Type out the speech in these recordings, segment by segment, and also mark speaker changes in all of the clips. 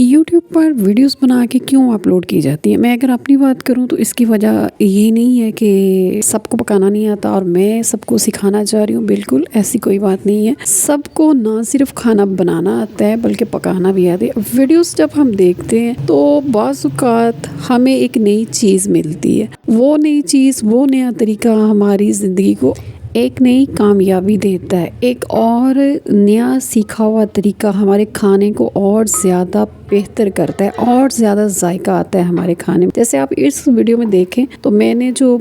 Speaker 1: YouTube पर videos बना के क्यों अपलोड की जाती है। मैं अगर अपनी बात करूं तो इसकी वजह ये नहीं है कि सबको पकाना नहीं आता और मैं सबको सिखाना चाह रही हूँ। बिल्कुल ऐसी कोई बात नहीं है। सबको ना सिर्फ खाना बनाना आता है बल्कि पकाना भी आता है। वीडियोस जब हम देखते हैं तो बाज़ औक़ात हमें एक नई चीज़ मिलती है। वो नई चीज़, वो नया तरीका हमारी ज़िंदगी को एक नई कामयाबी देता है। एक और नया सीखा हुआ तरीका हमारे खाने को और ज़्यादा बेहतर करता है और ज़्यादा जायका आता है हमारे खाने में। जैसे आप इस वीडियो में देखें तो मैंने जो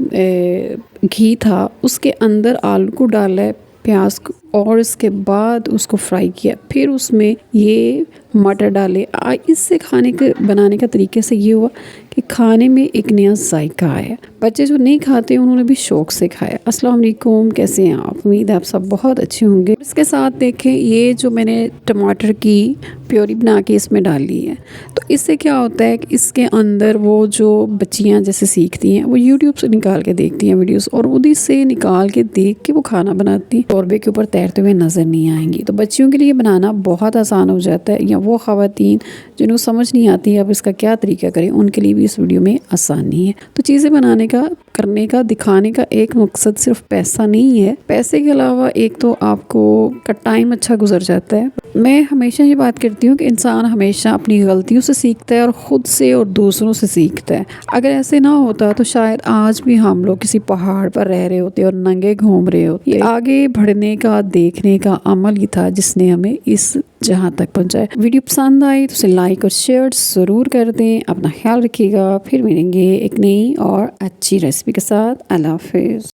Speaker 1: घी था उसके अंदर आलू को डाला है, प्याज को, और इसके बाद उसको फ्राई किया, फिर उसमें ये मटर डाले। इससे खाने के बनाने का तरीके से ये हुआ कि खाने में एक नया जायका आया। बच्चे जो नहीं खाते उन्होंने भी शौक़ से खाया। अस्सलाम वालेकुम, कैसे हैं आप? उम्मीद है आप सब बहुत अच्छे होंगे। इसके साथ देखें ये जो मैंने टमाटर की प्योरी बना के इसमें डाली है, तो इससे क्या होता है कि इसके अंदर वो जो बच्चियाँ जैसे सीखती हैं वो यूट्यूब से निकाल के देखती हैं वीडियोस, और उन्हीं से निकाल के देख के वो खाना बनाती हैं। शोरबे के ऊपर तैरते हुए नज़र नहीं आएंगी। तो बच्चियों के लिए बनाना बहुत आसान हो जाता है, या वो ख़वातीन जिन्हें समझ नहीं आती है अब इसका क्या तरीका करें, उनके लिए भी इस वीडियो में आसानी है। तो चीज़ें बनाने का, करने का, दिखाने का एक मकसद सिर्फ पैसा नहीं है। पैसे के अलावा एक तो आपको का टाइम अच्छा गुजर जाता है। मैं हमेशा ये बात करती हूँ कि इंसान हमेशा अपनी गलतियों से सीखता है और ख़ुद से और दूसरों से सीखता है। अगर ऐसे ना होता तो शायद आज भी हम लोग किसी पहाड़ पर रह रहे होते और नंगे घूम रहे होते। ये आगे बढ़ने का, देखने का अमल ही था जिसने हमें इस जहाँ तक पहुँचाया। वीडियो पसंद आई तो उसे लाइक और शेयर ज़रूर कर दें। अपना ख्याल रखिएगा। फिर मिलेंगे एक नई और अच्छी रेसिपी के साथ। अल्लाह हाफ़िज़।